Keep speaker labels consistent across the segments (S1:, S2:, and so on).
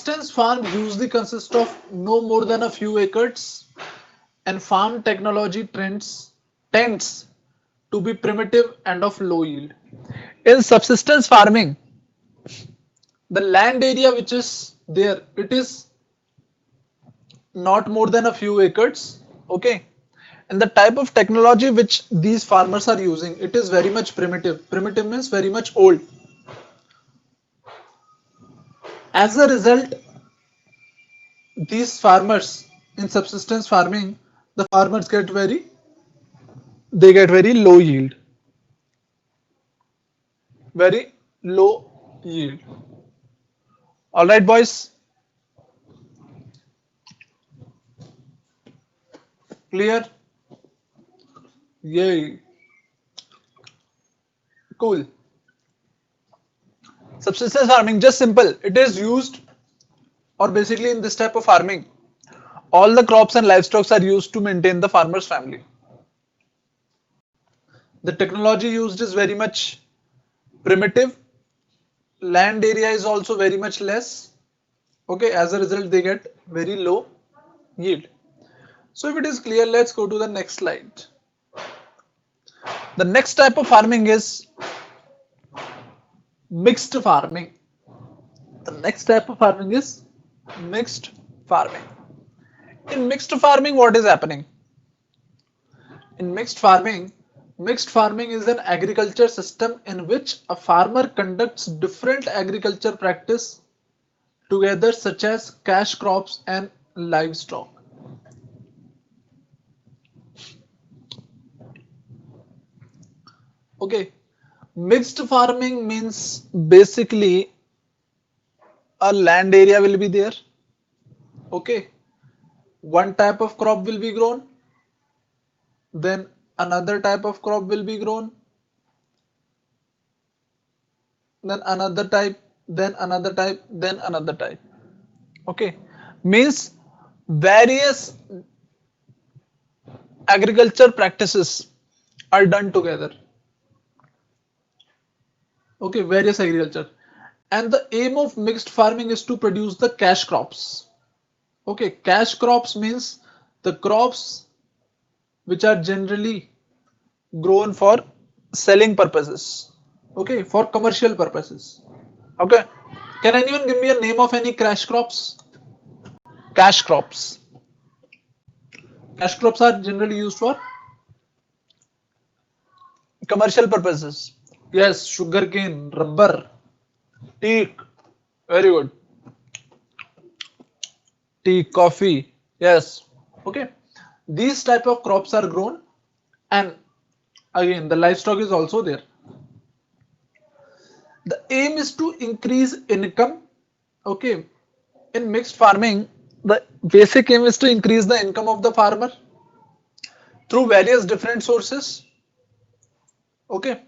S1: subsistence farm usually consists of no more than a few acres, and farm technology trends tends to be primitive and of low yield. In subsistence farming, the land area which is there, it is not more than a few acres, okay, and the type of technology which these farmers are using, it is very much primitive. Primitive means very much old. As a result, these farmers in subsistence farming, the farmers get very low yield, very low yield. All right, boys, clear? Yay, cool. Subsistence farming, just simple. It is used, or basically in this type of farming, all the crops and livestock are used to maintain the farmer's family. The technology used is very much primitive. Land area is also very much less. Okay, as a result, they get very low yield. So if it is clear, let's go to the next slide. The next type of farming is mixed farming. The next type of farming is mixed farming. In mixed farming, what is happening? In mixed farming is an agriculture system in which a farmer conducts different agriculture practice together, such as cash crops and livestock. Okay, mixed farming means basically a land area will be there. Okay, one type of crop will be grown, then another type of crop will be grown, then another type, then another type, then another type. Okay, means various agriculture practices are done together. Okay, various agriculture, and the aim of mixed farming is to produce the cash crops. Okay, cash crops means the crops which are generally grown for selling purposes. Okay, for commercial purposes. Okay, can anyone give me a name of any cash crops? Cash crops. Cash crops are generally used for commercial purposes. Yes, sugarcane, rubber, teak. Very good. Tea, coffee. Yes. Okay. These type of crops are grown, and again the livestock is also there. The aim is to increase income. Okay. In mixed farming, the basic aim is to increase the income of the farmer through various different sources. Okay,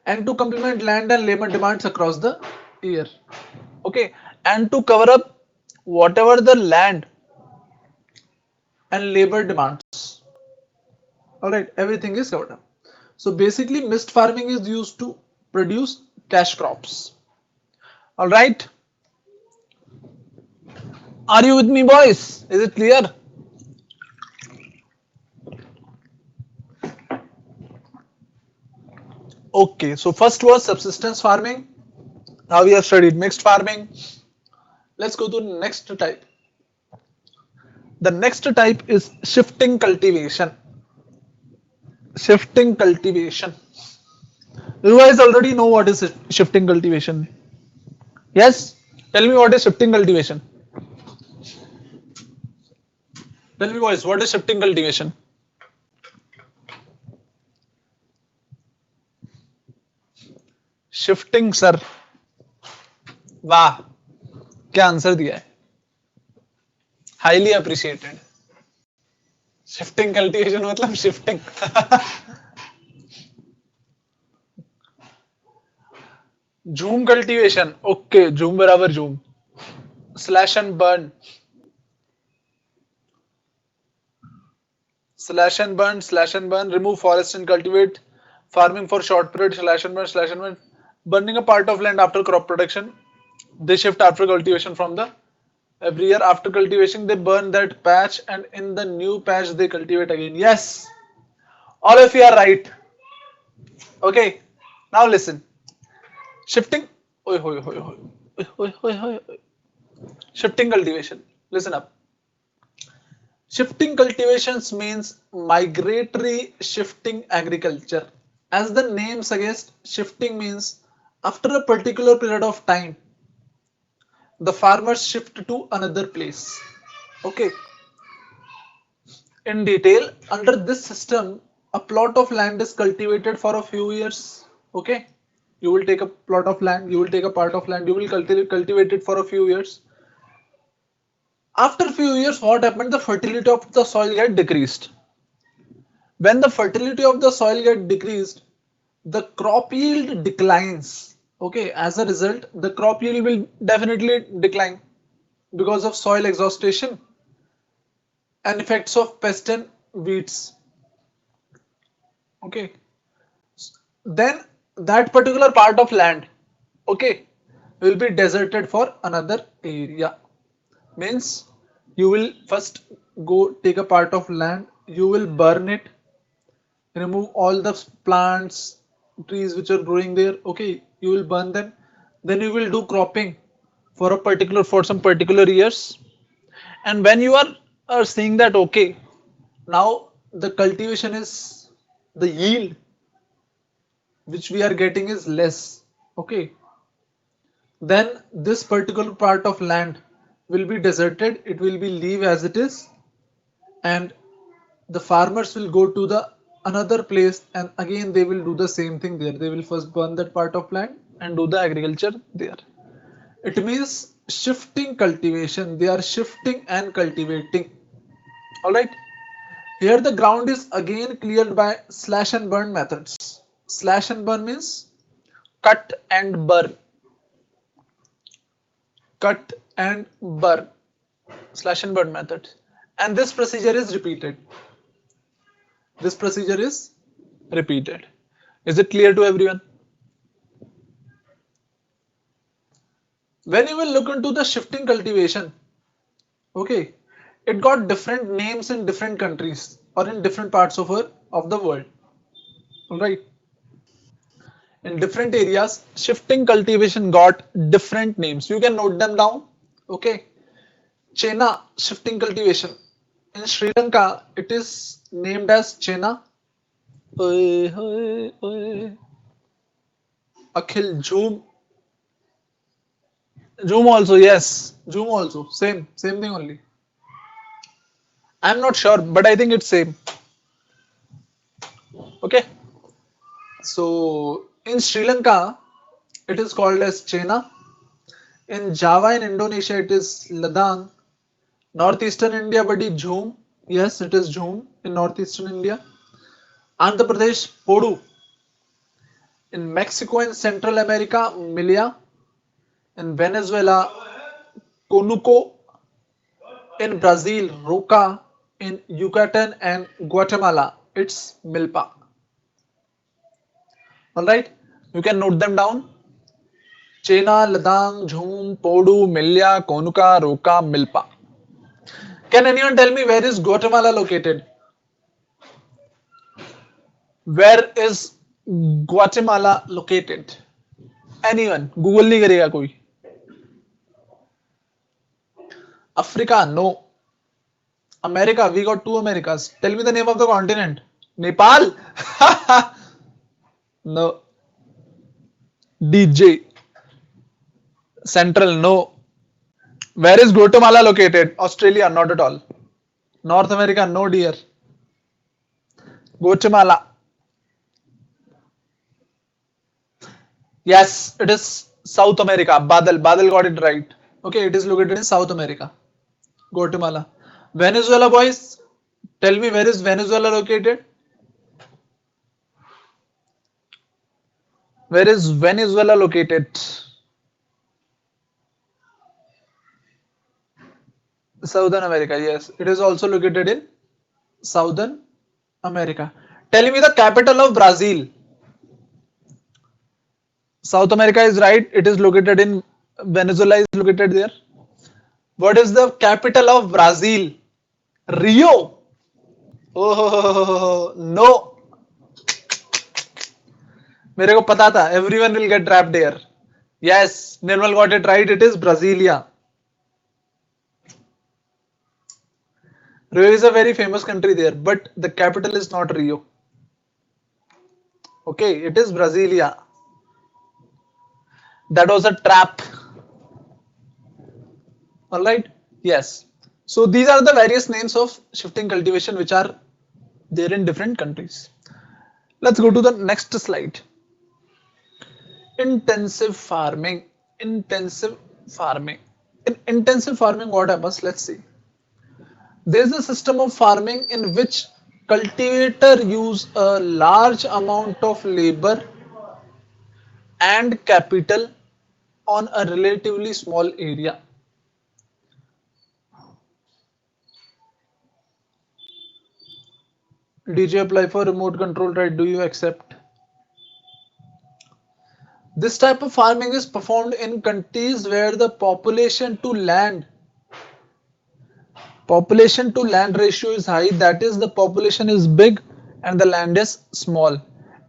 S1: and to complement land and labor demands across the year. Okay, and to cover up whatever the land and labor demands. All right, everything is covered up. So basically, mixed farming is used to produce cash crops. All right, are you with me, boys? Is it clear? Okay, so first was subsistence farming. Now we have studied mixed farming. Let's go to the next type. The next type is shifting cultivation. Shifting cultivation. You guys already know what is shifting cultivation. Yes? Tell me what is shifting cultivation. Tell me, boys, what is shifting cultivation? Shifting sir, वाह क्या answer दिया है, highly appreciated. Shifting cultivation मतलब shifting. झूम cultivation, okay, झूम बराबर झूम। Slash and burn, slash and burn, remove forest and cultivate, farming for short period, slash and burn, burning a part of land after crop production. They shift after cultivation from the Every year after cultivation, they burn that patch, and in the new patch, they cultivate again. Yes, all of you are right. Okay, now listen. Shifting. Oi, oi, oi, oi. Oi, oi, oi, oi, oi. Shifting cultivation. Listen up. Shifting cultivations means migratory shifting agriculture. As the name suggests, shifting means after a particular period of time, the farmers shift to another place. Okay. In detail, under this system, a plot of land is cultivated for a few years. Okay. You will take a plot of land, you will take a part of land, you will cultivate it for a few years. After a few years, what happened? The fertility of the soil get decreased. When the fertility of the soil get decreased, the crop yield declines. Okay, as a result, the crop yield will definitely decline because of soil exhaustion and effects of pest and weeds. Okay, then that particular part of land, okay, will be deserted for another area. Means you will first go take a part of land, you will burn it, remove all the plants, trees which are growing there. Okay, you will burn them, then you will do cropping for a particular, for some particular years. And when you are seeing that, okay, now the cultivation is, the yield which we are getting is less. Okay, then this particular part of land will be deserted, it will be leave as it is, and the farmers will go to the another place, and again they will do the same thing there. They will first burn that part of land and do the agriculture there. It means shifting cultivation. They are shifting and cultivating. All right. Here the ground is again cleared by slash and burn methods. Slash and burn means cut and burn. Cut and burn. Slash and burn method. And this procedure is repeated. This procedure is repeated. Is it clear to everyone? When you will look into the shifting cultivation, okay, it got different names in different countries or in different parts of the world. All right. In different areas, shifting cultivation got different names. You can note them down. Okay. Chena shifting cultivation. In Sri Lanka, it is named as Chena. Oy, oy, oy. Akhil Zoom. Zoom also, yes. Zoom also. Same thing only. I'm not sure, but I think it's same. Okay. So in Sri Lanka, it is called as Chena. In Java in Indonesia, it is Ladang. Northeastern India, buddy, Jhoom. Yes, it is Jhoom in northeastern India. Andhra Pradesh, Podu. In Mexico and Central America, Milia. In Venezuela, Conuco. In Brazil, Roca. In Yucatan and Guatemala, it's Milpa. Alright, you can note them down. Chena, Ladang, Jhoom, Podu, Milia, Conuca, Roca, Milpa. Can anyone tell me where is Guatemala located? Where is Guatemala located? Anyone? Google नहीं करेगा कोई. Africa, no. America, we got two Americas. Tell me the name of the continent. Nepal? No. DJ. Central, no. Where is Guatemala located? Australia, not at all. North America, no dear. Guatemala. Yes, it is South America. Badal got it right. Okay, it is located in South America. Guatemala. Venezuela, boys. Tell me, where is Venezuela located? Where is Venezuela located? Southern America. Yes, it is also located in Southern America. Tell me the capital of Brazil. South America is right. It is located in, Venezuela is located there. What is the capital of Brazil? Rio. Oh no, मेरे को पता था. Everyone will get trapped here. Yes, Nirmal got it right. It is Brasilia. Rio is a very famous country there, but the capital is not Rio. Okay, it is Brasilia. That was a trap. All right. Yes. So these are the various names of shifting cultivation which are there in different countries. Let's go to the next slide. Intensive farming. Intensive farming. In intensive farming, what happens? Let's see. There is a system of farming in which cultivator use a large amount of labor and capital on a relatively small area. Did you apply for remote control right? Do you accept? This type of farming is performed in countries where the population to land ratio is high, that is the population is big and the land is small.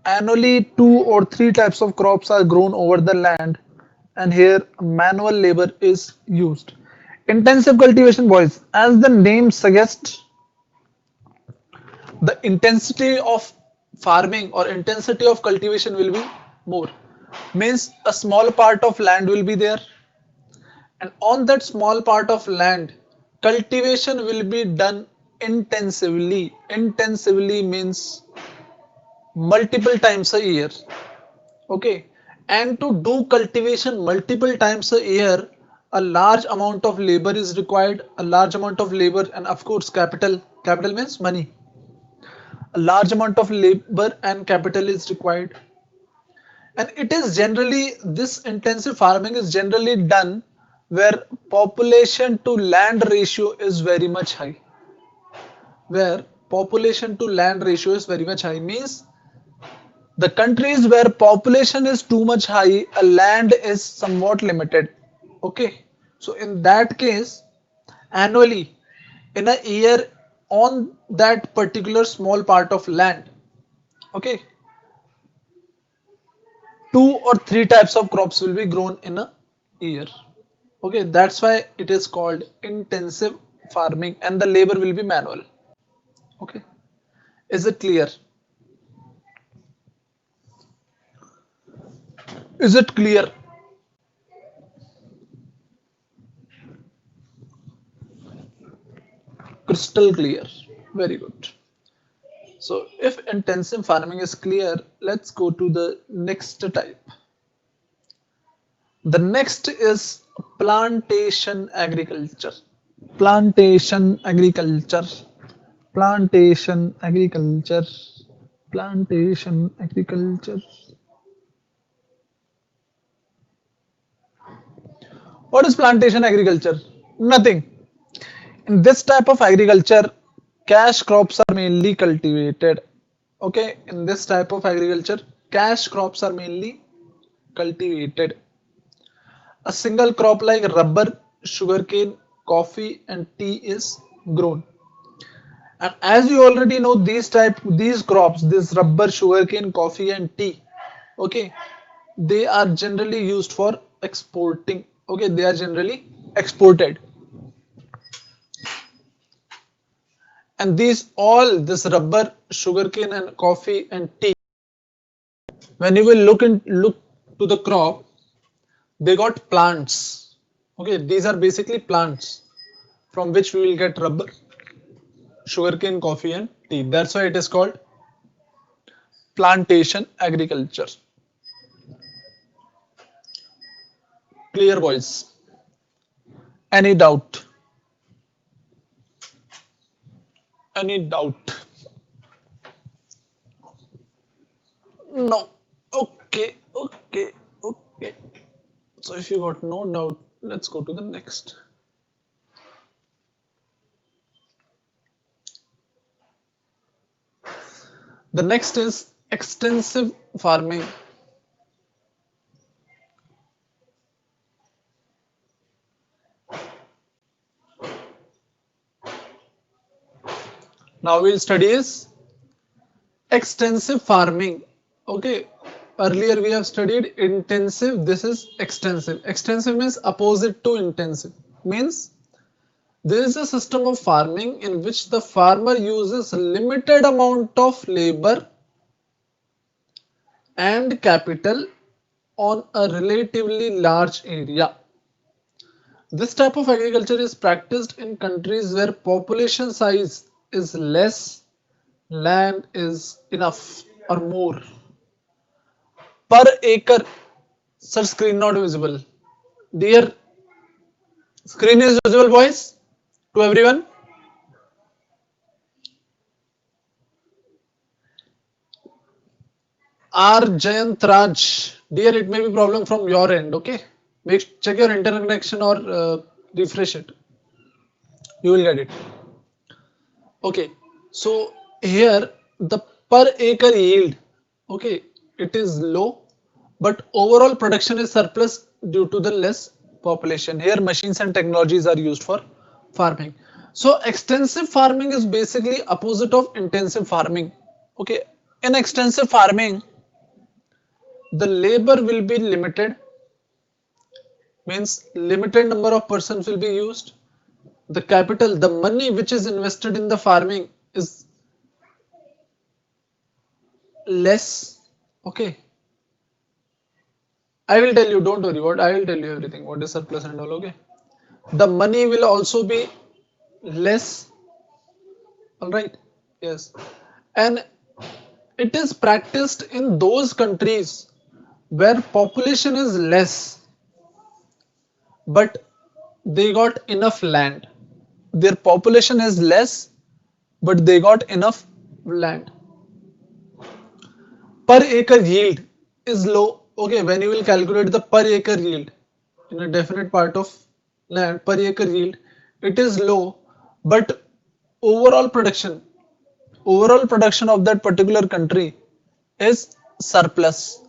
S1: Annually 2 or 3 types of crops are grown over the land and here manual labor is used. Intensive cultivation, boys, as the name suggests, the intensity of farming or intensity of cultivation will be more. Means a small part of land will be there, and on that small part of land cultivation will be done intensively. Intensively means multiple times a year. Okay, and to do cultivation multiple times a year, a large amount of labor is required, a large amount of labor, and of course capital means money. A large amount of labor and capital is required, and it is generally, this intensive farming is generally done where population to land ratio is very much high. Where population to land ratio is very much high means the countries where population is too much high, a land is somewhat limited. Okay, so in that case, annually in a year on that particular small part of land, okay, 2 or 3 types of crops will be grown in a year. Okay, that's why it is called intensive farming and the labor will be manual. Okay, is it clear? Is it clear? Crystal clear. Very good. So if intensive farming is clear, let's go to the next type. The next is plantation agriculture. Plantation agriculture. Plantation agriculture. Plantation agriculture. What is plantation agriculture? Nothing. In this type of agriculture, cash crops are mainly cultivated. Okay, in this type of agriculture, cash crops are mainly cultivated. A single crop like rubber, sugarcane, coffee, and tea is grown. And as you already know, these crops, this rubber, sugarcane, coffee, and tea, okay, they are generally used for exporting. Okay, they are generally exported. And these all this rubber, sugarcane, and coffee and tea, when you will look to the crop, they got plants. Okay, these are basically plants from which we will get rubber, sugarcane, coffee, and tea. That's why it is called plantation agriculture. Clear, boys? Any doubt? Any doubt? No. Okay, okay, okay. So if you got no doubt, let's go to the next. The next is extensive farming. Now we'll study is extensive farming. Okay, earlier we have studied intensive, this is extensive. Extensive means opposite to intensive, means there is a system of farming in which the farmer uses limited amount of labor and capital on a relatively large area. This type of agriculture is practiced in countries where population size is less, land is enough or more. Per acre, sir, screen not visible. Dear, screen is visible, boys, to everyone. R Jayant Raj, dear, it may be problem from your end. Okay, check your internet connection or refresh it. You will get it. Okay, so here the per acre yield, okay, it is low, but overall production is surplus due to the less population. Here machines and technologies are used for farming. So extensive farming is basically opposite of intensive farming. Okay, in extensive farming, the labor will be limited, means limited number of persons will be used. The capital, the money which is invested in the farming is less. Okay, I will tell you, don't worry, what I will tell you everything, what is surplus and all. Okay, the money will also be less. All right, yes, and it is practiced in those countries where population is less but they got enough land. Their population is less but they got enough land. Per acre yield is low. Okay, when you will calculate the per acre yield in a definite part of land, per acre yield, it is low, but overall production of that particular country is surplus.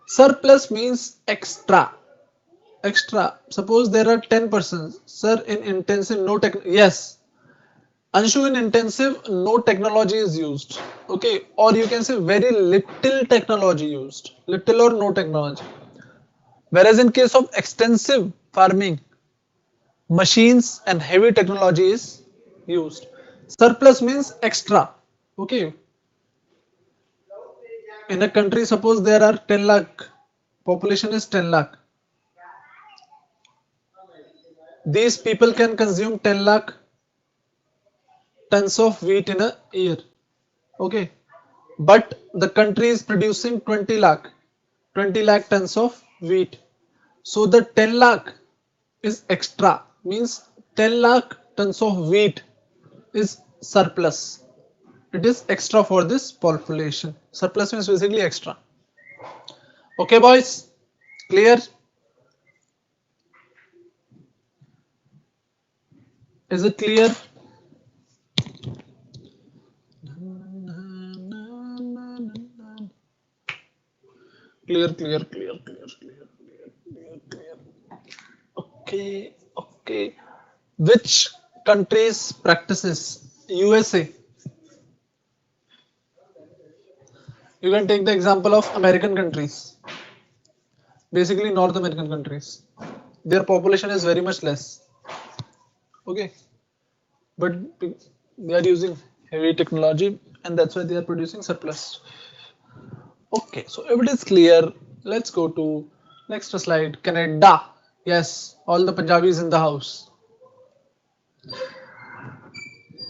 S1: Surplus means extra. Suppose there are 10 persons, sir, in intensive no tech, yes, Anshu, in intensive no technology is used. Okay, or you can say very little technology used, little or no technology. Whereas in case of extensive farming, machines and heavy technology is used. Surplus means extra. Okay, in a country, suppose there are 10 lakh, population is 10 lakh. These people can consume 10 lakh tons of wheat in a year. Okay, but the country is producing 20 lakh tons of wheat. So the 10 lakh is extra, means 10 lakh tons of wheat is surplus. It is extra for this population. Surplus means basically extra. Okay, boys, clear? Is it clear? Clear. Okay. Which countries practices? USA. You can take the example of American countries, basically North American countries. Their population is very much less. Okay, but they are using heavy technology and that's why they are producing surplus. Okay, so if it is clear, let's go to next slide. Canada. Yes, all the Punjabis in the house.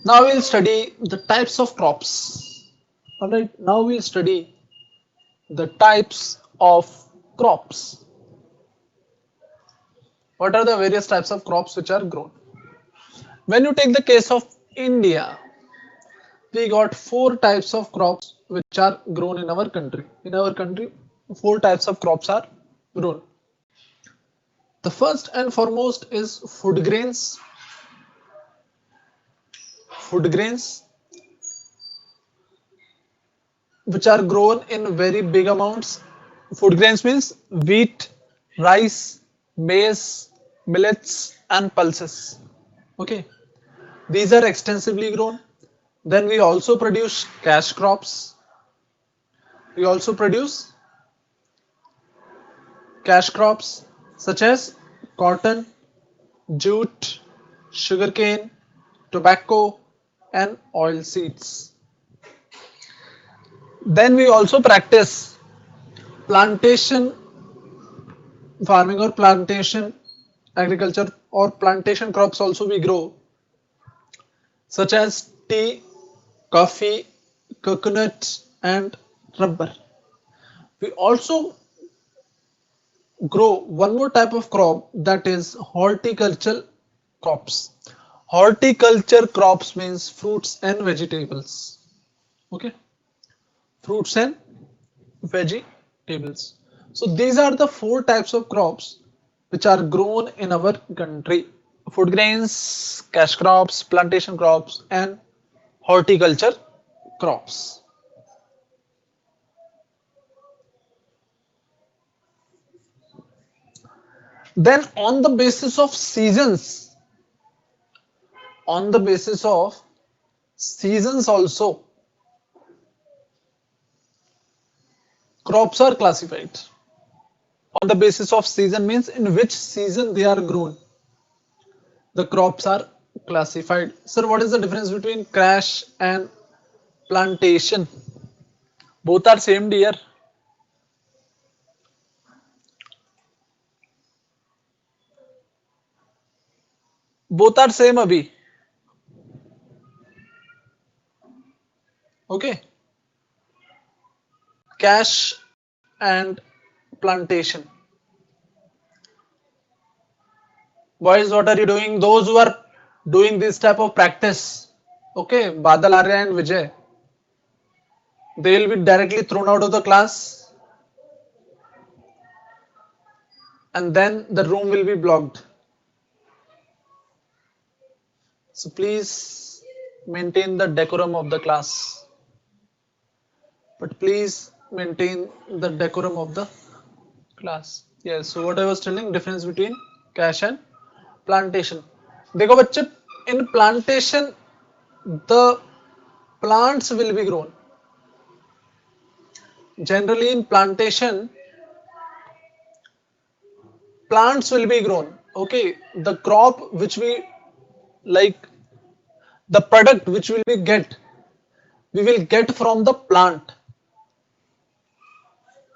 S1: Now we'll study the types of crops. Alright, now we'll study the types of crops. What are the various types of crops which are grown? When you take the case of India, we got 4 types of crops which are grown in our country. In our country, 4 types of crops are grown. The first and foremost is food grains. Food grains which are grown in very big amounts. Food grains means wheat, rice, maize, millets and pulses. Okay, these are extensively grown. Then we also produce cash crops. We also produce cash crops such as cotton, jute, sugarcane, tobacco, and oil seeds. Then we also practice plantation farming or plantation agriculture, or plantation crops also we grow, such as tea, coffee, coconut, and rubber. We also grow one more type of crop, that is horticultural crops. Horticulture crops means fruits and vegetables. Okay, fruits and vegetables. So these are the four types of crops which are grown in our country: food grains, cash crops, plantation crops, and horticulture crops. Then on the basis of seasons, on the basis of seasons also, crops are classified. On the basis of season means in which season they are grown, the crops are classified. Sir, what is the difference between cash and plantation? Both are same, dear. Both are same, Abhi. Okay. Cash and plantation. Boys, what are you doing? Those who are doing this type of practice, okay, Badal, Arya and Vijay, they will be directly thrown out of the class, and then the room will be blocked. So please maintain the decorum of the class. But please maintain the decorum of the class. Yes, so what I was telling, difference between cash and plantation. देखो बच्चे, in plantation the plants will be grown. Generally in plantation, plants will be grown. Okay, the crop which we like, the product which we will get from the plant.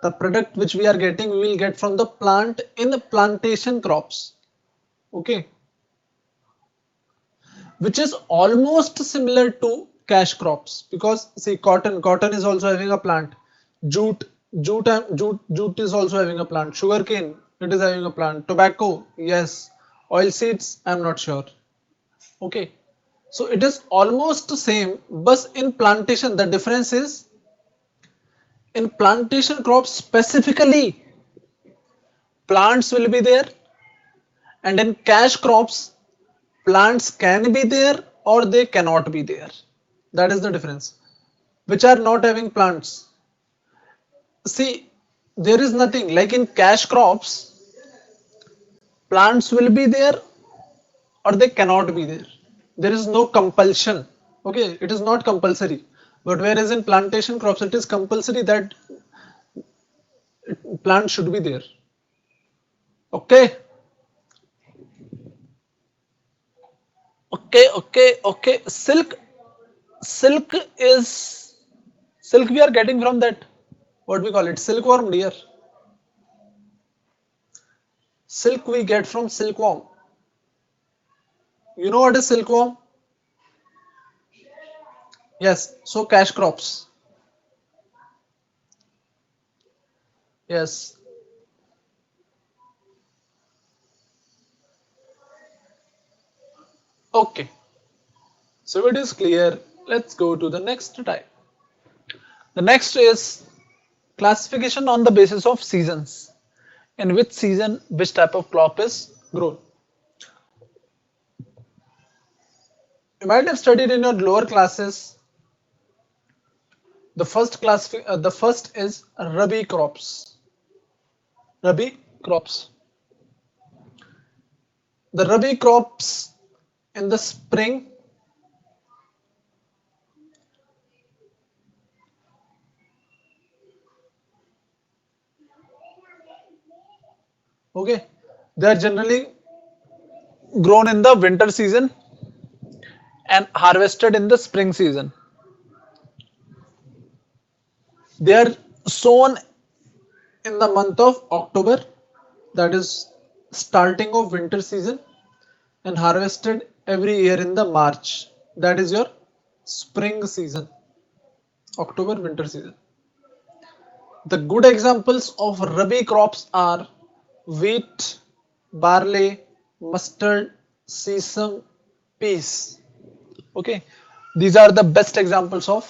S1: The product which we are getting, we will get from the plant in the plantation crops. Okay, which is almost similar to cash crops, because see, cotton is also having a plant. Jute, jute is also having a plant. Sugarcane, it is having a plant. Tobacco, yes. Oil seeds, I'm not sure. Okay, so it is almost the same, but in plantation the difference is, in plantation crops specifically plants will be there, and in cash crops plants can be there or they cannot be there. That is the difference. Which are not having plants, see, there is nothing like in cash crops, plants will be there or they cannot be there. There is no compulsion. Okay, it is not compulsory. But whereas in plantation crops, it is compulsory that plants should be there. Okay, okay. Silk is silk. We are getting from that, what we call it, silkworm, dear. Silk we get from silkworm. You know what is silkworm? Yes. So cash crops. Yes. Okay. So it is clear. Let's go to the next type. The next is classification on the basis of seasons. In which season, which type of crop is grown. You might have studied in your lower classes. The first is Rabi crops. Rabi crops. The Rabi crops in the spring Okay, they are generally grown in the winter season and harvested in the spring season. They are sown in the month of October, that is starting of winter season, and harvested every year in the March, that is your spring season, October winter season. The good examples of Rabi crops are wheat, barley, mustard, sesame, peas. Okay, these are the best examples of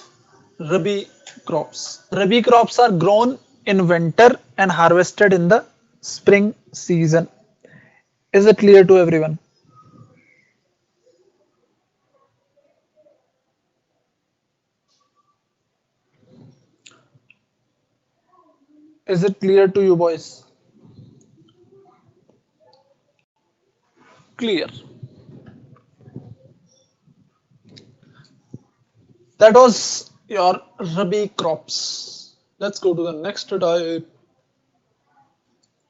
S1: Rabi crops. Rabi crops are grown in winter and harvested in the spring season. Is it clear to everyone? Is it clear to you boys? Clear. That was your Rabi crops. Let's go to the next type.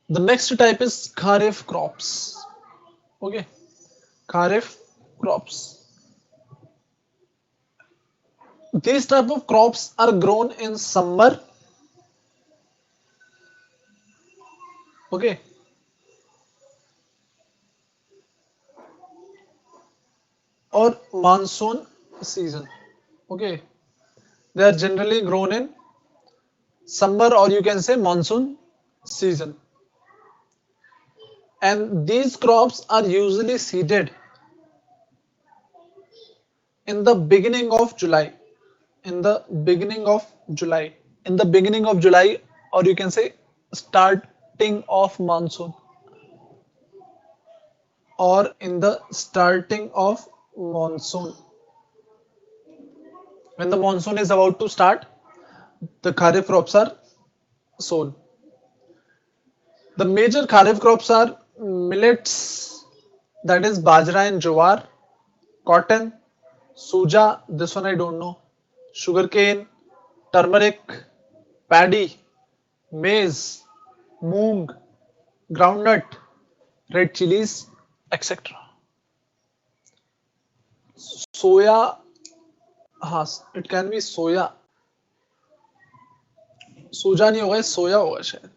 S1: The next type is Kharif crops. Okay, Kharif crops. These type of crops are grown in summer. Okay, or monsoon season. Okay, they are generally grown in summer or you can say monsoon season. And these crops are usually seeded in the beginning of July. In the beginning of July. In the beginning of July, or you can say starting of monsoon, or in the starting of monsoon. When the monsoon is about to start, the Kharif crops are sown. The major Kharif crops are millets, that is bajra and jowar, cotton, suja, this one I don't know, sugarcane, turmeric, paddy, maize, moong, groundnut, red chilies, etc. Soya, हाँ, it can be soya. सोजा नहीं होगा, सोया होगा शायद.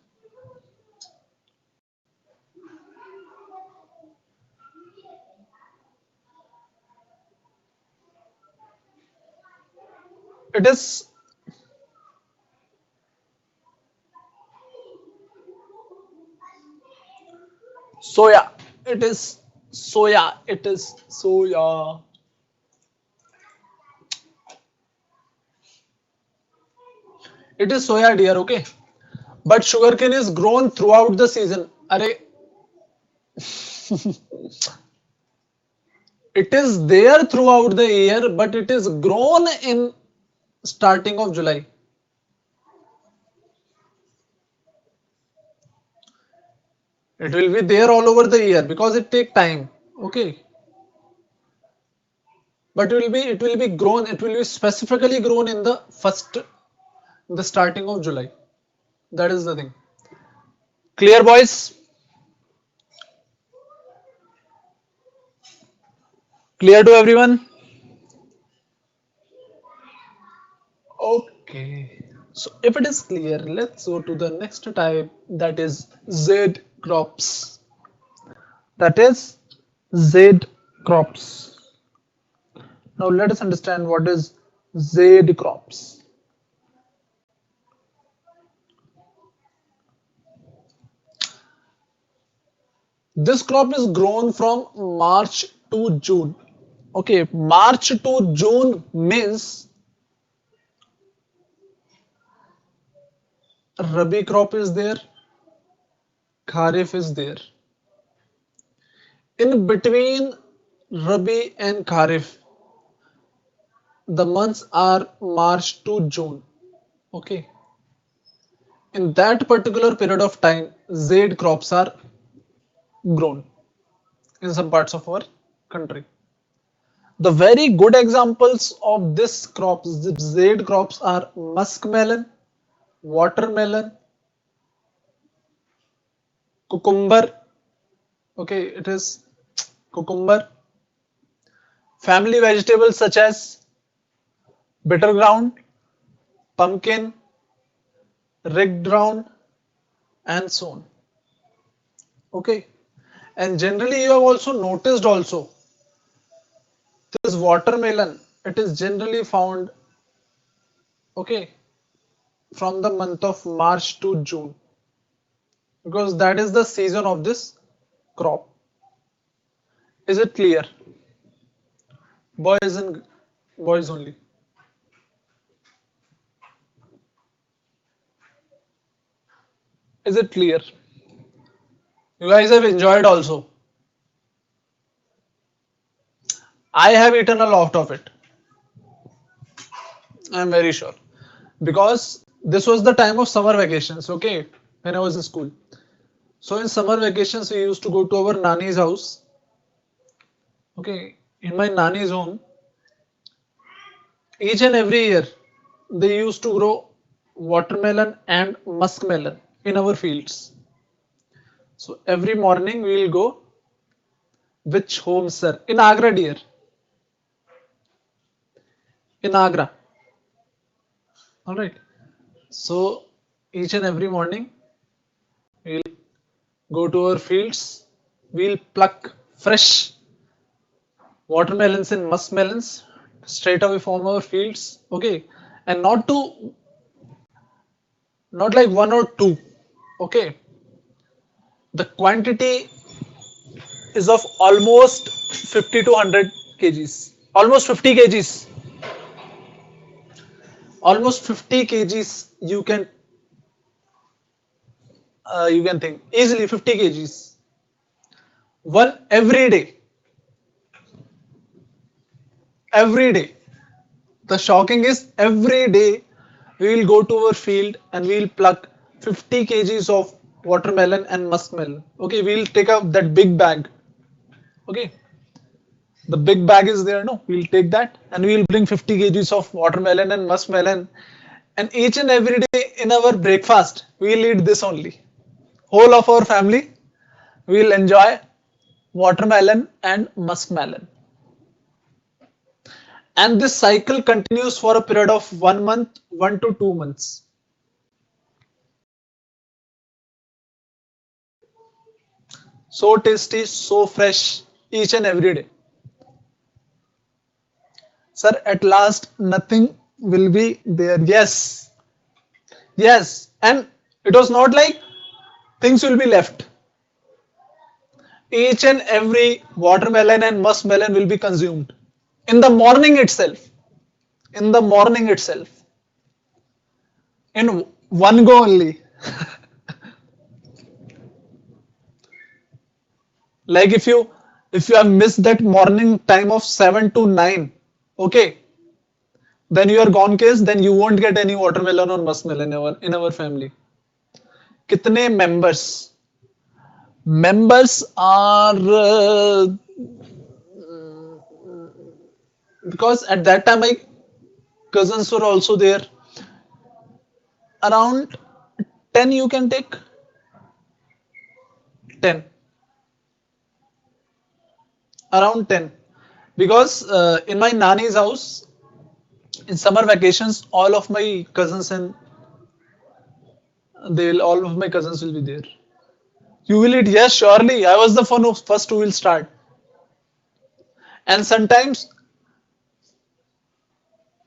S1: It is soya. It is soya. It is soya. It is soya, dear. Okay, but sugarcane is grown throughout the season. Arey, it is there throughout the year, but it is grown in starting of July. It will be there all over the year because it take time. Okay, but it will be grown. It will be specifically grown in the the starting of July. That is the thing. Clear, boys? Clear to everyone? Okay. So if it is clear, let's go to the next type, that is Z crops. That is Z crops. Now let us understand what is Z crops. This crop is grown from March to June. Okay, March to June means Rabi crop is there, Kharif is there. In between Rabi and Kharif, the months are March to June. Okay, in that particular period of time, Z crops are grown in some parts of our country. The very good examples of this crops, Z crops, are muskmelon, watermelon, cucumber. Okay, it is cucumber. Family vegetables such as bitter ground, pumpkin, rigged ground, and so on. Okay, and generally you have also noticed also this watermelon. It is generally found, okay, from the month of March to June, because that is the season of this crop. Is it clear? Boys and boys only. Is it clear? You guys have enjoyed also. I have eaten a lot of it. I am very sure. Because this was the time of summer vacations, okay, when I was in school. So in summer vacations, we used to go to our Nani's house. Okay, in my Nani's home, each and every year, they used to grow watermelon and muskmelon in our fields. So every morning we will go. Which home, sir? In Agra, dear. In Agra. All right. So each and every morning we'll go to our fields. We'll pluck fresh watermelons and muskmelons straight away from our fields. Okay, and not like one or two. Okay, the quantity is of almost 50 to 100 kgs. Almost 50 kgs. Almost 50 kgs. You can think easily 50 kgs. One every day. Every day. The shocking is every day we will go to our field and we will pluck 50 kgs of watermelon and muskmelon. Okay, we will take up that big bag. Okay, the big bag is there, no? We'll take that and we will bring 50 kgs of watermelon and muskmelon. And each and every day in our breakfast, we'll eat this only. Whole of our family will enjoy watermelon and muskmelon. And this cycle continues for a period of 1 month, 1 to 2 months. So tasty, so fresh, each and every day. Sir, at last, nothing will be there. Yes, yes. And it was not like things will be left. Each and every watermelon and muskmelon will be consumed in the morning itself. In the morning itself. In one go only. Like if you have missed that morning time of 7 to 9, okay, then you are gone case, then you won't get any watermelon or muskmelon in our family. Kitne members? Members are because at that time my cousins were also there. Around 10 you can take 10. Around 10. Because in my Nani's house, in summer vacations, all of my cousins will be there. You will eat? Yes, surely. I was the first who will start. And sometimes,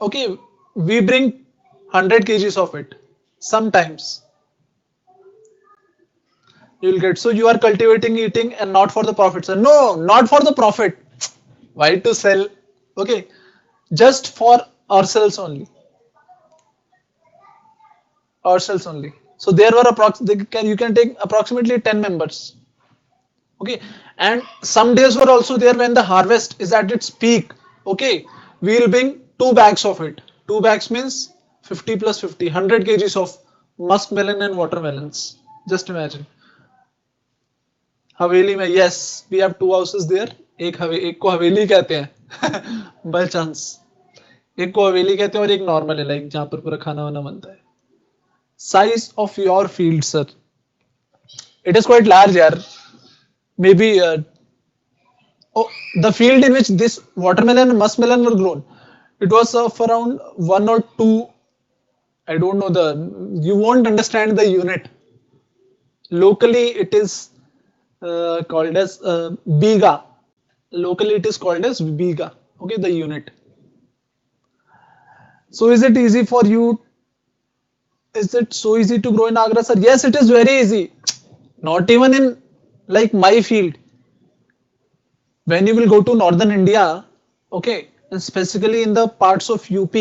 S1: okay, we bring 100 kgs of it. Sometimes you will get. So you are cultivating eating and not for the profit, sir. No, not for the profit. Why to sell? Okay, just for ourselves only. Ourselves only. So there were you can take approximately 10 members. Okay, and some days were also there when the harvest is at its peak. Okay, we will bring 2 bags of it. 2 bags means 50 plus 50, 100 kgs of muskmelon and watermelons. Just imagine. हवेली में, yes, we have 2 houses there. एक को हवेली कहते हैं by chance, एक को हवेली कहते हैं और एक नॉर्मल है, लाइक जहां पर पूरा खाना वाना बनता है. Size of your field, sir. It is quite large, yaar. Maybe oh, the field in which this watermelon and muskmelon were grown, it was of around 1 or 2. I don't know the. You won't understand the unit. Locally, it is called as biga. Locally, it is called as biga. Okay, the unit. So, is it easy for you? Is it so easy to grow in Agra, sir? Yes, it is very easy. Not even in like my field. When you will go to northern India, okay, and specifically in the parts of UP,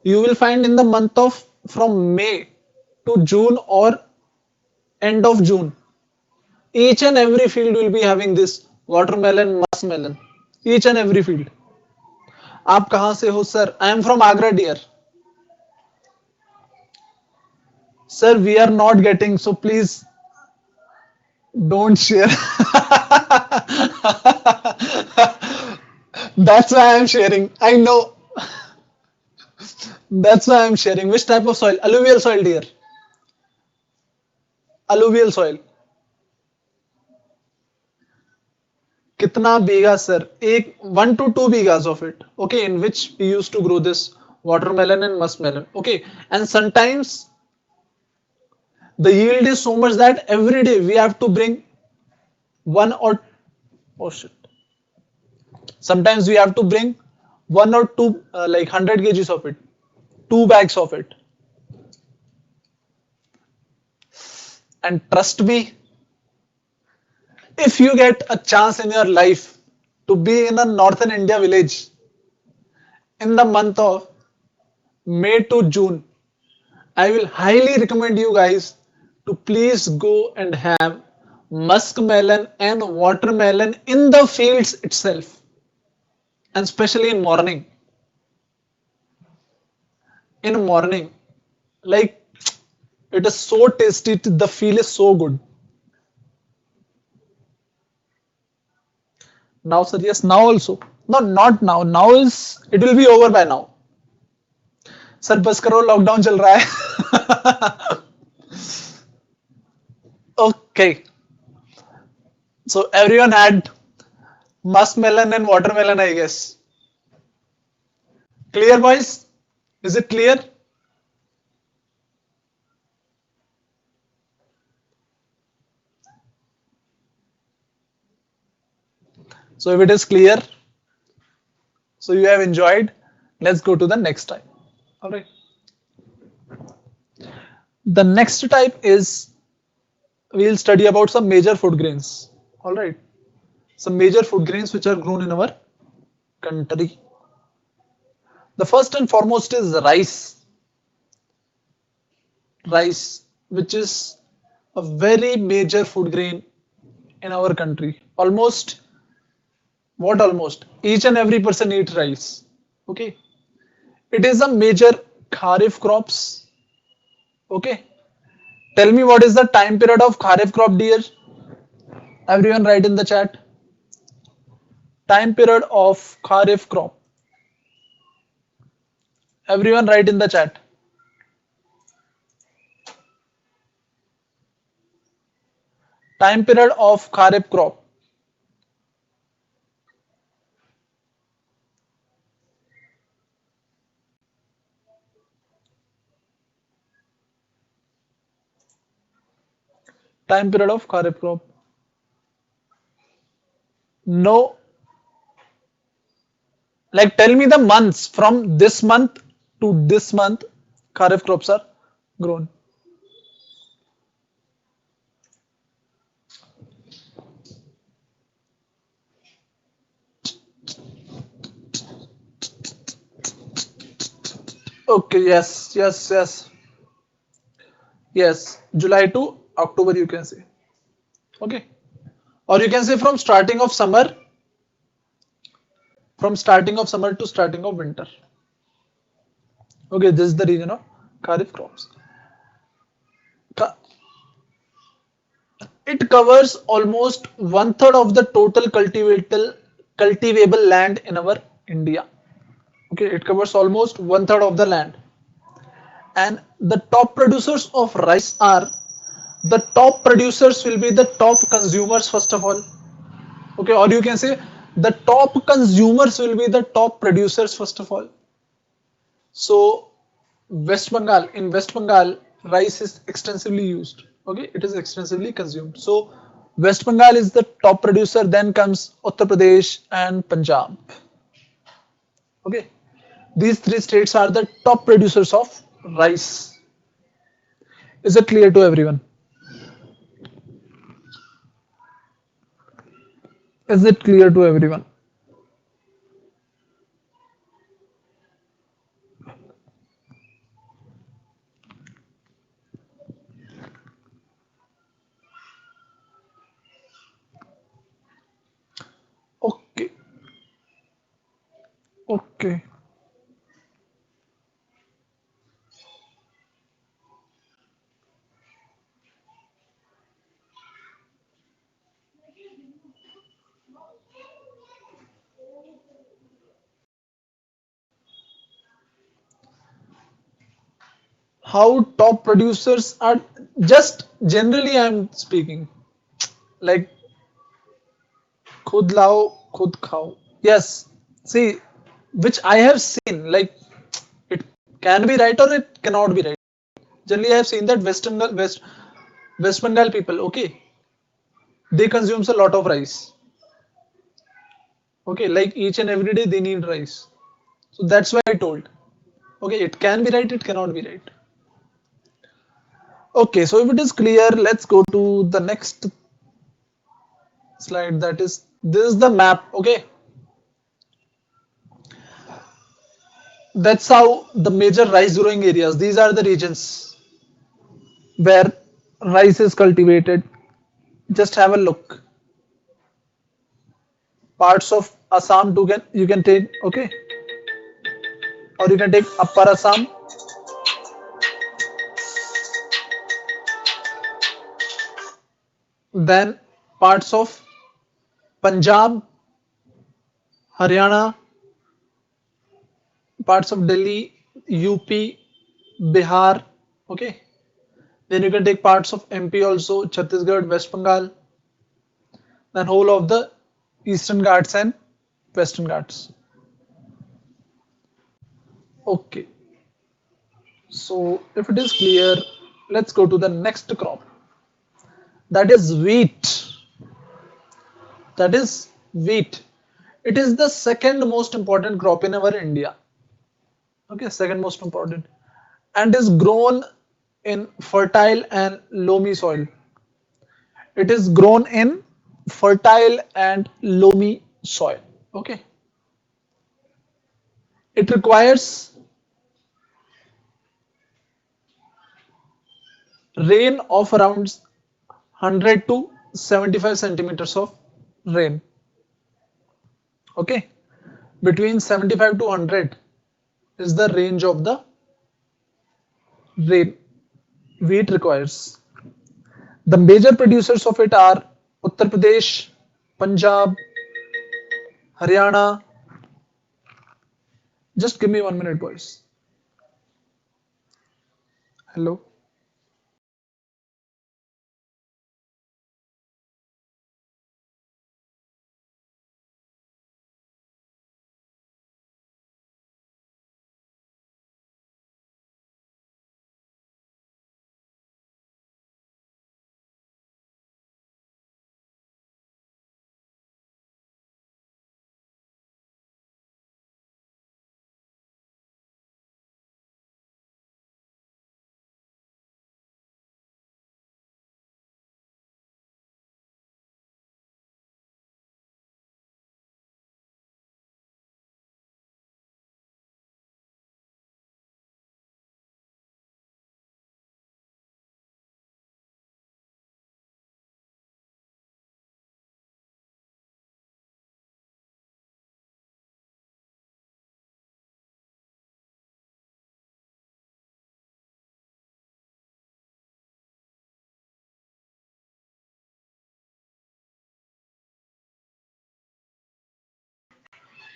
S1: you will find in the month of from May to June or end of June, each and every field will be having this watermelon, muskmelon. Each and every field. आप कहाँ से हो sir? I am from Agra, dear. Sir, we are not getting, so please don't share. That's why I'm sharing. I know. That's why I'm sharing. Which type of soil? Alluvial soil, dear. Alluvial soil. कितना बीघा sir? एक 1 to 2 बीघाs of it. Okay, in which we used to grow this watermelon and muskmelon. Okay, and sometimes the yield is so much that every day we have to bring one or oh shit. Sometimes we have to bring 1 or 2 like 100 kgs of it, 2 bags of it. And trust me, if you get a chance in your life to be in a northern India village in the month of May to June, I will highly recommend you guys to please go and have muskmelon and watermelon in the fields itself, and especially in morning. In morning, like it is so tasty, the feel is so good. Now, sir, yes, now also. No, not now. Now is it will be over by now. Sir बस करो lockdown चल रहा है. Okay, so everyone had muskmelon and watermelon, I guess. Clear, boys? Is it clear? So if it is clear, so you have enjoyed, let's go to the next type. All right. The next type is we'll study about some major food grains. All right. Some major food grains which are grown in our country. The first and foremost is rice. Rice, which is a very major food grain in our country. Almost, what almost? Each and every person eats rice. Okay. It is a major kharif crops. Okay. Tell me what is the time period of kharif crop, dear? Everyone write in the chat. Time period of kharif crop. Everyone write in the chat. Time period of kharif crop. Time period of kharif crop. No. Like tell me the months from this month to this month kharif crops are grown. Okay, yes, yes, yes. Yes, July to October you can say. Okay. Or you can say from starting of summer to starting of winter. Okay, this is the region of Kharif crops. Ka- It covers almost 1/3 of the total cultivable land in our India. Okay, it covers almost 1/3 of the land. And the top producers of rice are the top producers will be the top consumers first of all. Okay, or you can say the top consumers will be the top producers first of all. So in West Bengal, rice is extensively used. Okay, it is extensively consumed. So West Bengal is the top producer. Then comes Uttar Pradesh and Punjab. Okay, these three states are the top producers of rice. Is it clear to everyone? Is it clear to everyone? Okay, okay, how top producers are, just generally I'm speaking, like खुद लाओ खुद खाओ. Yes, see, which I have seen, like it can be right or it cannot be right. Generally I have seen that West Bengal people, okay, they consumes a lot of rice. Okay, like each and every day they need rice. So that's why I told. Okay, it can be right, it cannot be right. Okay, so if it is clear, let's go to the next slide. That is, this is the map. Okay, that's how the major rice growing areas. These are the regions where rice is cultivated. Just have a look. Parts of Assam you can take, okay, or you can take Upper Assam, then parts of Punjab, Haryana, parts of Delhi, UP, Bihar, okay. Then you can take parts of MP also, Chhattisgarh, West Bengal, then whole of the Eastern Ghats and Western Ghats. Okay, so if it is clear, let's go to the next crop. That is wheat. That is wheat. It is the second most important crop in our India. Okay, second most important, and is grown in fertile and loamy soil. It is grown in fertile and loamy soil. Okay, it requires rain of around 100 to 75 centimeters of rain. Okay, between 75 to 100 is the range of the rain wheat requires. The major producers of it are Uttar Pradesh, Punjab, Haryana. Just give me 1 minute, boys. Hello.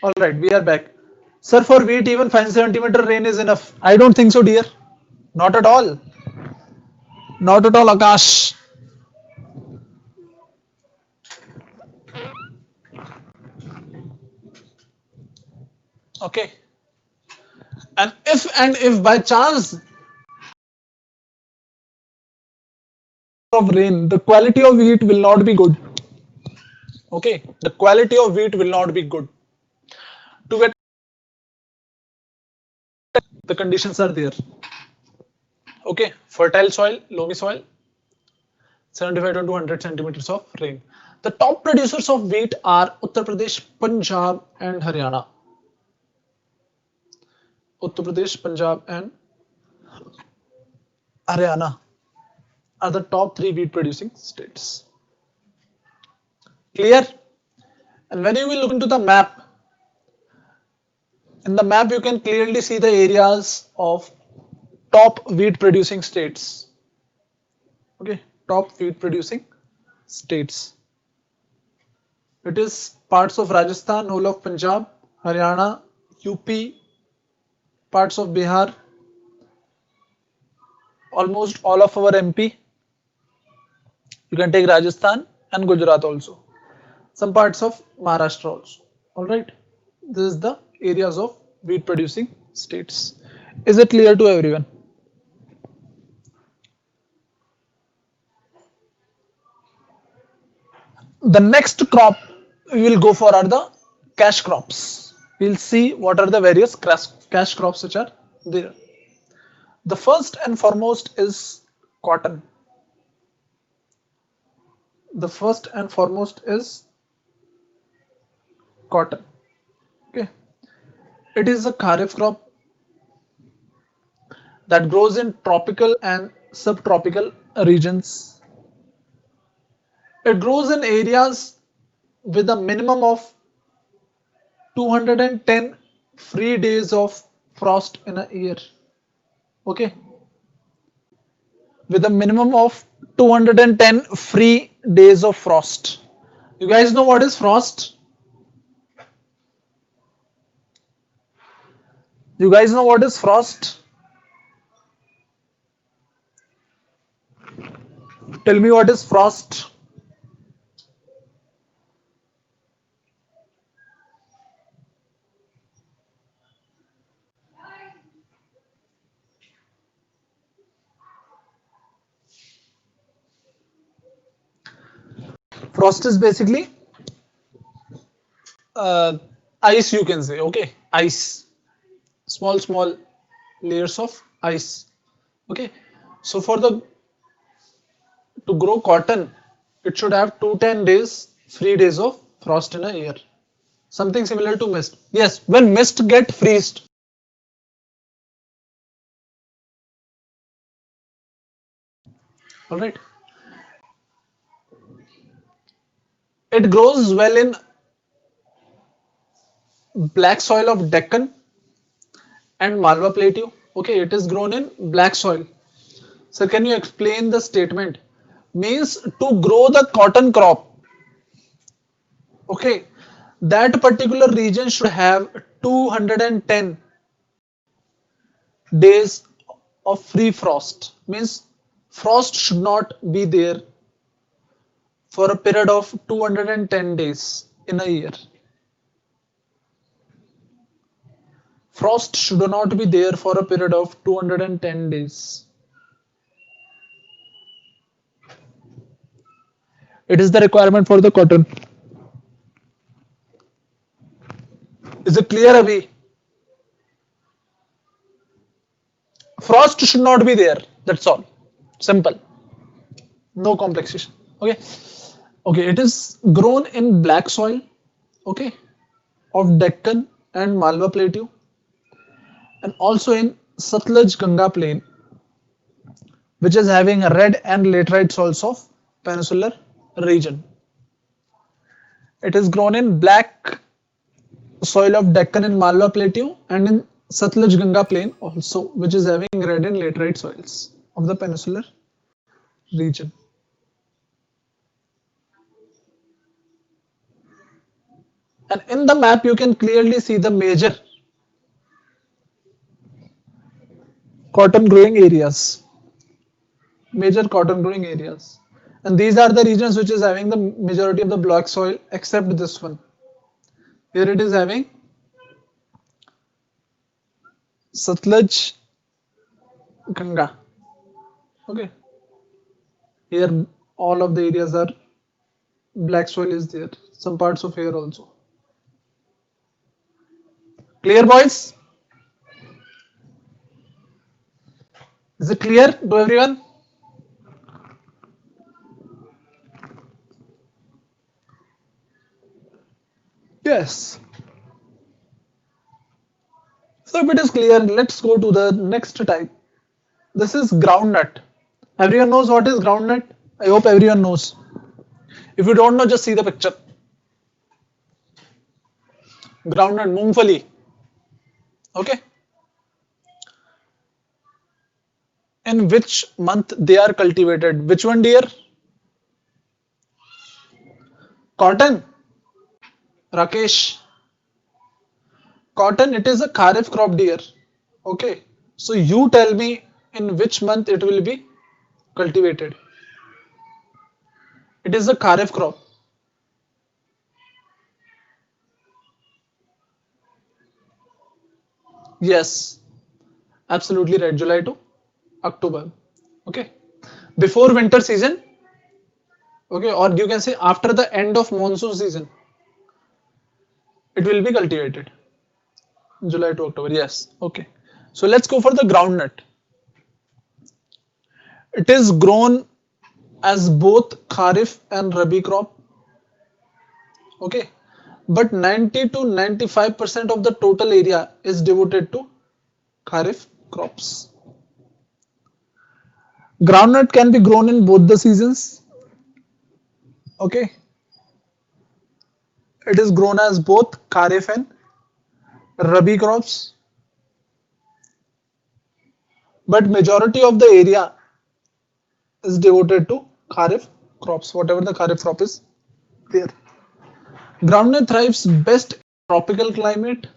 S1: All right, we are back. Sir, for wheat, even 5 centimeter rain is enough. I don't think so, dear. Not at all. Not at all, Akash. Okay. And if by chance of rain, the quality of wheat will not be good. Okay, the quality of wheat will not be good. To get the conditions are there. Okay, fertile soil, loamy soil, 75 to 100 centimeters of rain. The top producers of wheat are Uttar Pradesh, Punjab, and Haryana. Uttar Pradesh, Punjab, and Haryana are the top three wheat producing states. Clear? And when you will look into the map, in the map you can clearly see the areas of top wheat producing states. Okay, top wheat producing states. It is parts of Rajasthan, whole of Punjab, Haryana, UP, parts of Bihar, almost all of our MP. You can take Rajasthan and Gujarat also. Some parts of Maharashtra also. Alright. This is the areas of wheat producing states. Is it clear to everyone? The next crop we will go for are the cash crops. We'll see what are the various cash crops which are there. The first and foremost is cotton. The first and foremost is cotton. Okay. It is a kharif crop that grows in tropical and subtropical regions. It grows in areas with a minimum of 210 free days of frost in a year. Okay. With a minimum of 210 free days of frost. You guys know what is frost? You guys know what is frost? Tell me what is frost. Frost is basically uh, ice, you can say. Okay, ice, small layers of ice. Okay, so for the to grow cotton, it should have 210 days, 3 days of frost in a year. Something similar to mist. Yes, when mist get freezed, all right, it grows well in black soil of Deccan and Malwa Plateau. Okay, it is grown in black soil. So can you explain the statement? Means to grow the cotton crop, okay, that particular region should have 210 days of free frost. Means frost should not be there for a period of 210 days in a year. Frost should not be there for a period of 210 days. It is the requirement for the cotton. Is it clear, Abhi? Frost should not be there. That's all. Simple. No complexation. Okay. Okay. It is grown in black soil. Okay. Of Deccan and Malwa Plateau, and also in Satluj Ganga plain, which is having a red and laterite soils of peninsular region. It is grown in black soil of Deccan and Malwa Plateau and in Satluj Ganga plain also, which is having red and laterite soils of the peninsular region. And in the map, you can clearly see the major cotton growing areas. Major cotton growing areas. And these are the regions which is having the majority of the black soil except this one. Here it is having Satluj, Ganga. Okay. Here all of the areas are black soil is there. Some parts of here also. Clear, boys? Is it clear to everyone? Yes. So if it is clear, let's go to the next type. This is groundnut. Everyone knows what is groundnut? I hope everyone knows. If you don't know, just see the picture. Groundnut, moongfali. Okay. In which month they are cultivated? Which one, dear? Cotton. Rakesh. Cotton, it is a kharif crop, dear. Okay. So you tell me in which month it will be cultivated. It is a kharif crop. Yes, absolutely right. July to October. Okay. Before winter season. Okay. Or you can say after the end of monsoon season, it will be cultivated. July to October. Yes. Okay. So let's go for the groundnut. It is grown as both kharif and rabi crop. Okay. But 90 to 95% of the total area is devoted to kharif crops. Groundnut can be grown in both the seasons. Okay. It is grown as both kharif and rabi crops. But majority of the area is devoted to kharif crops, whatever the kharif crop is there. Groundnut thrives best in tropical climate,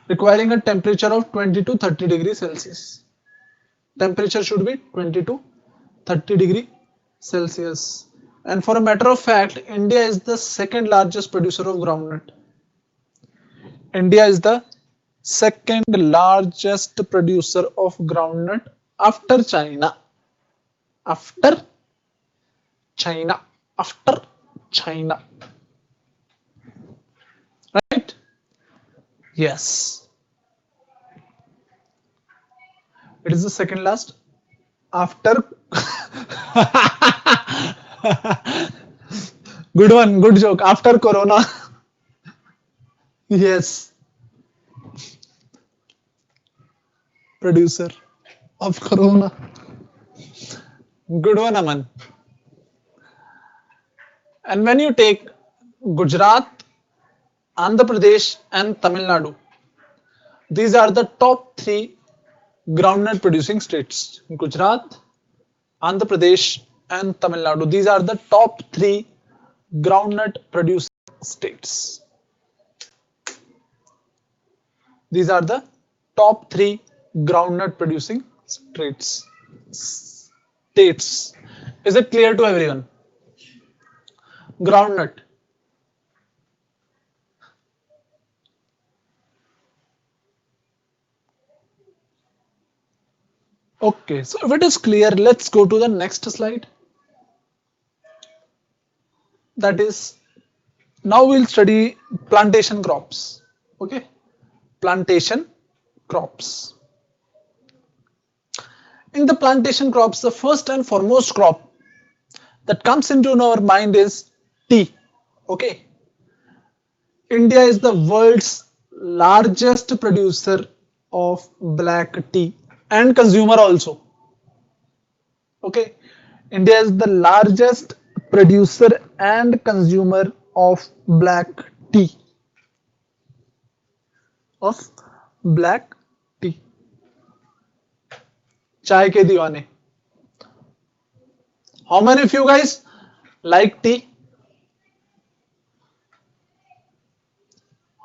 S1: requiring a temperature of 20 to 30 degrees Celsius. Temperature should be 20 to 30 degree Celsius. And for a matter of fact, India is the second largest producer of groundnut. India is the second largest producer of groundnut after China. After China. After China. Right? Yes. It is the second last after. Good one, good joke. After Corona. Yes. Producer of Corona. Good one, Aman. And when you take Gujarat, Andhra Pradesh, and Tamil Nadu, these are the top three groundnut producing states. Gujarat, Andhra Pradesh, and Tamil Nadu. These are the top three groundnut producing states. These are the top three groundnut producing states. States. Is it clear to everyone? Groundnut. Okay, so if it is clear, let's go to the next slide. That is, now we'll study plantation crops. Okay, plantation crops. In the plantation crops, the first and foremost crop that comes into our mind is tea. Okay, India is the world's largest producer of black tea and consumer also. Okay, India is the largest producer and consumer of black tea. Of black tea. Chai ke diwane. How many of you guys like tea?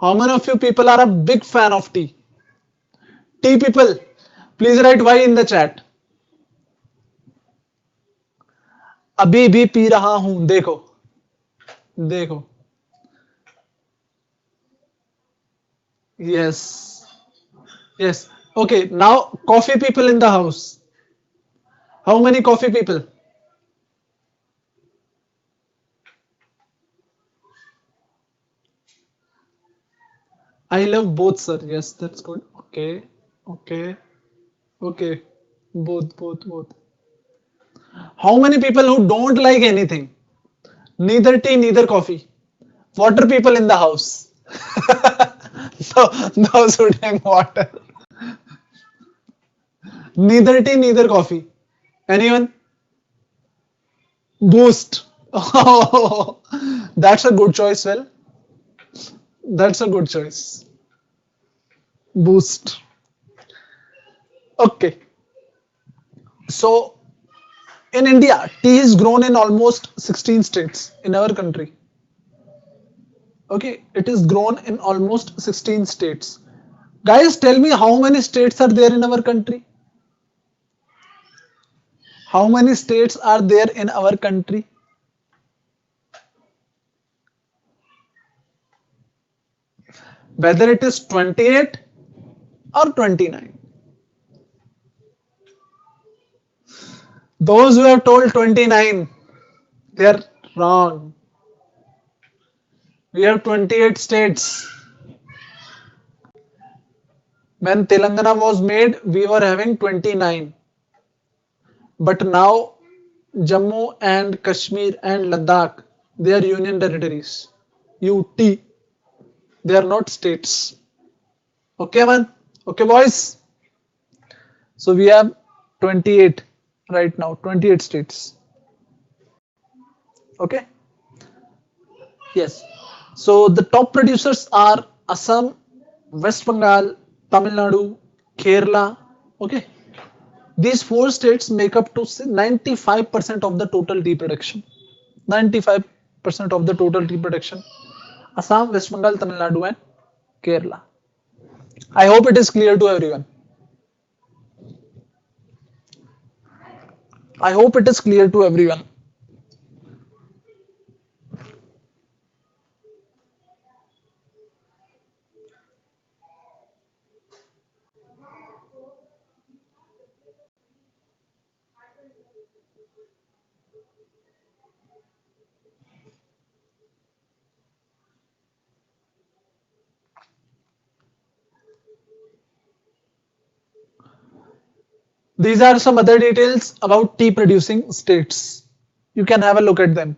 S1: How many of you people are a big fan of tea? Tea people, please write Y in the chat. अभी भी P रहा हूं, देखो देखो. Yes. Yes. Okay. Now, coffee people in the house. How many coffee people? I love both, sir. Yes, that's good. Okay. Okay. Okay. Both. How many people who don't like anything? Neither tea, neither coffee. Water people in the house. So those who drink water. Neither tea, neither coffee. Anyone? Boost. Oh, that's a good choice. Well, that's a good choice. Boost. Okay. So in India, tea is grown in almost 16 states in our country. Okay, it is grown in almost 16 states. Guys, tell me how many states are there in our country? How many states are there in our country? Whether it is 28 or 29. Those who have told 29, they are wrong. We have 28 states. When Telangana was made, we were having 29. But now Jammu and Kashmir and Ladakh, they are union territories. UT, they are not states. Okay, man. Okay, boys. So we have 28 right now, 28 states. Okay. Yes. So the top producers are Assam, West Bengal, Tamil Nadu, Kerala. Okay. These four states make up to 95% of the total tea production. 95% of the total tea production. Assam, West Bengal, Tamil Nadu, and Kerala. I hope it is clear to everyone. I hope it is clear to everyone. These are some other details about tea producing states. You can have a look at them.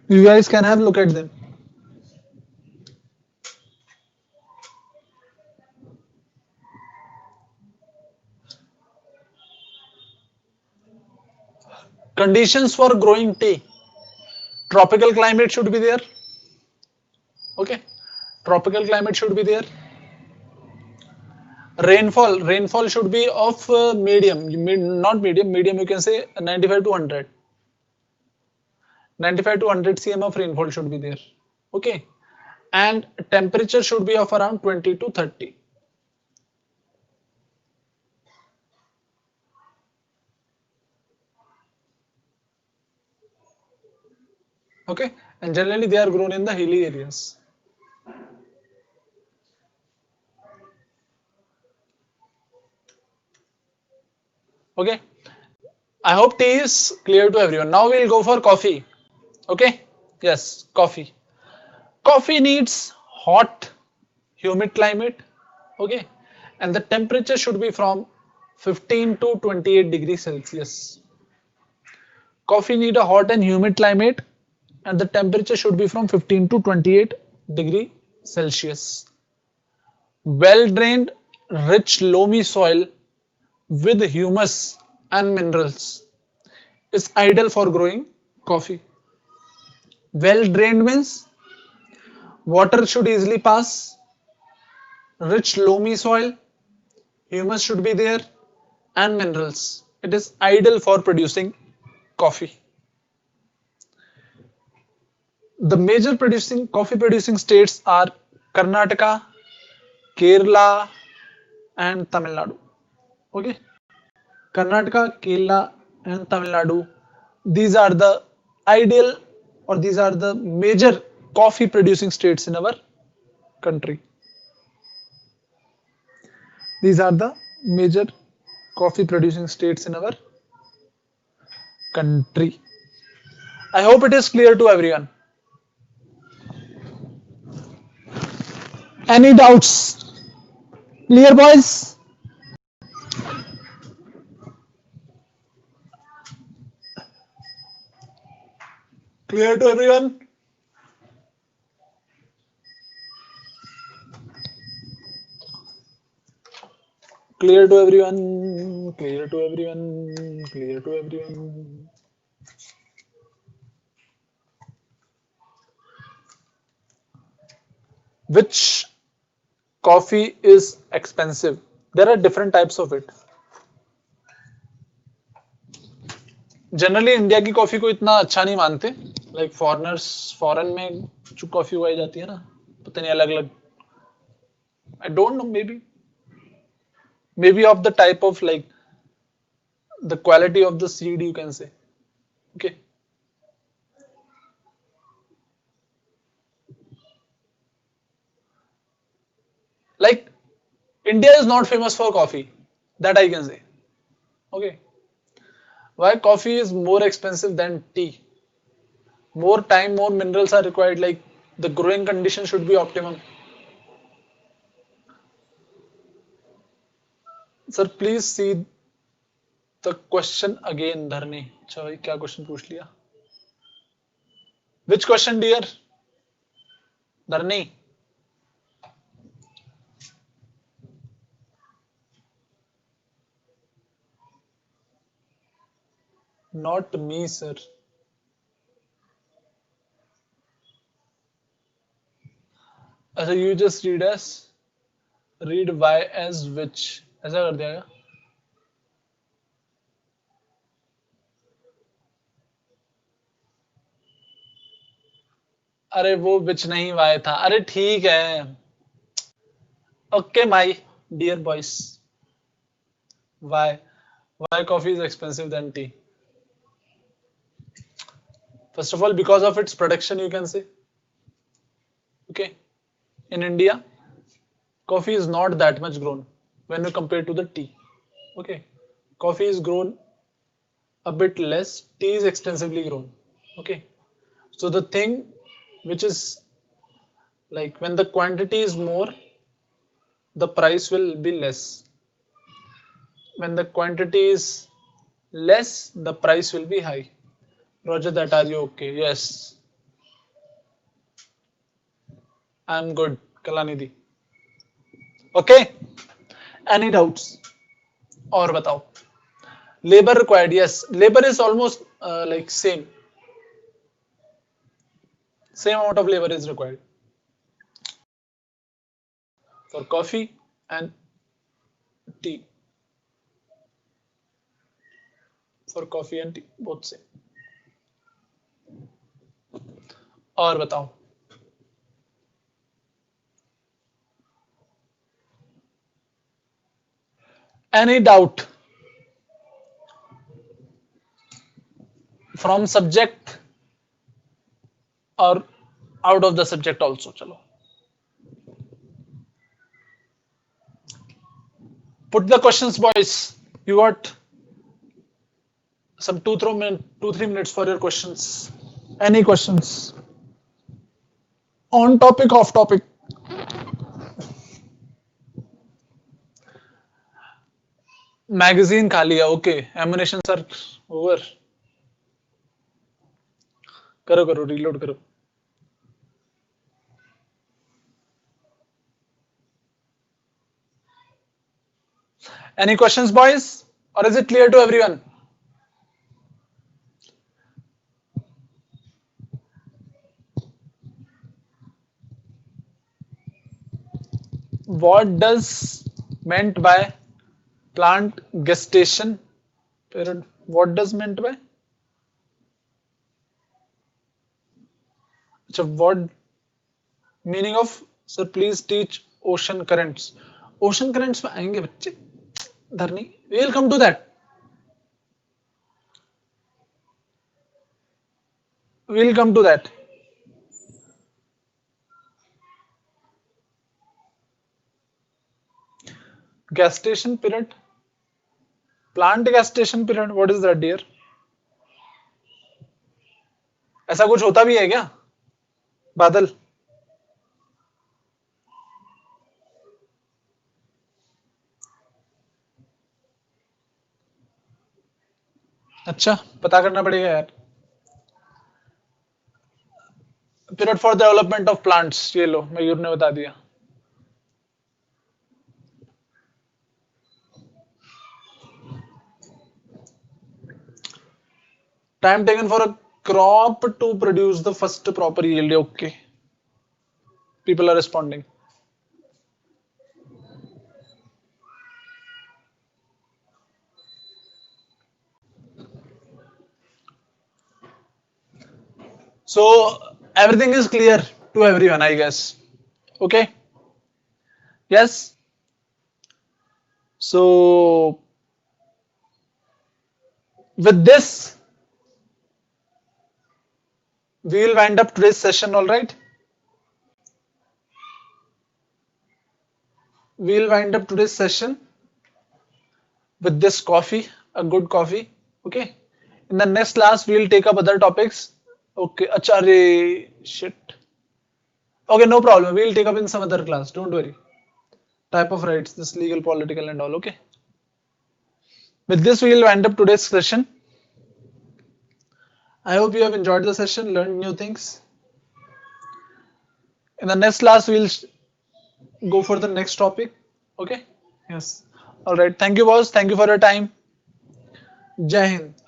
S1: You guys can have a look at them. Conditions for growing tea. Tropical climate should be there. Okay. Tropical climate should be there. Rainfall should be of medium, not medium, medium you can say 95 to 100. 95 to 100 cm of rainfall should be there. Okay. And temperature should be of around 20 to 30. Okay. And generally they are grown in the hilly areas. Okay. I hope tea is clear to everyone. Now we'll go for coffee. Okay. Yes, coffee. Coffee needs hot, humid climate. Okay. And the temperature should be from 15 to 28 degrees Celsius. Coffee need a hot and humid climate and the temperature should be from 15 to 28 degree Celsius. Well drained, rich loamy soil with humus and minerals is ideal for growing coffee. Well drained means water should easily pass, rich loamy soil, humus should be there, and minerals. It is ideal for producing coffee. The major producing coffee producing states are Karnataka, Kerala and Tamil Nadu. Okay, Karnataka, Kerala and Tamil Nadu. These are the ideal or these are the major coffee producing states in our country. These are the major coffee producing states in our country. I hope it is clear to everyone. Any doubts? Clear, boys? Clear to everyone? Clear to everyone? Clear to everyone? Clear to everyone? Which coffee is expensive? There are different types of it. Generally India की coffee को इतना अच्छा नहीं मानते. Like foreigners, foreign में जो coffee उगाई जाती है ना, पता नहीं अलग अलग. I don't know, maybe of the type of like the quality of the seed you can say. Okay, like India is not famous for coffee, that I can say. Okay, why coffee is more expensive than tea? More time, more minerals are required, like the growing condition should be optimum. Sir, please see the question again. धरनी, अच्छा भाई क्या question पूछ लिया? Which question, dear? Dharni. Not me, sir. अच्छा, you just read y as which, ऐसा कर दिया क्या? अरे वो which नहीं y था. अरे ठीक है. Okay, my dear boys. Why coffee is expensive than tea? First of all, because of its production, you can say. Okay, in India, coffee is not that much grown when you compare to the tea. Okay, coffee is grown a bit less, tea is extensively grown. Okay, so the thing which is like when the quantity is more, the price will be less. When the quantity is less, the price will be high. Roger that, are you okay? Yes, I'm good, Kalanidhi. Okay, any doubts? और बताओ. Labor required, yes. Labor is almost like same amount of labor is required for coffee and tea. For coffee and tea, both same. और बताओ. Any doubt from subject or out of the subject also? Chalo. Put the questions, boys. You got some 2-3 minutes for your questions. Any questions? On topic, off topic. Magazine खा लिया. Okay, ammunitions are over. करो reload करो. Any questions, boys? Or is it clear to everyone? What does meant by plant gestation period? What does meant by? What meaning of? Sir, please teach ocean currents, ocean currents में आएंगे बच्चे, Dharani, we will come to that, we will come to that. Gestation period, plant gestation period, what is that dear? ऐसा कुछ होता भी है क्या बादल? अच्छा, पता करना पड़ेगा यार. Period for development of plants, ये लो मयूर ने बता दिया. Time taken for a crop to produce the first proper yield. Okay, people are responding. So everything is clear to everyone, I guess. Okay, yes. So with this we will wind up today's session. All right, we will wind up today's session with this coffee, a good coffee. Okay, in the next class we will take up other topics. Okay, achare shit. Okay, no problem, we will take up in some other class, don't worry. Type of rights, this legal, political and all. Okay, with this we will wind up today's session. I hope you have enjoyed the session, learned new things. In the next class we will go for the next topic. Okay, yes. All right, thank you boss, thank you for your time. Jai Hind.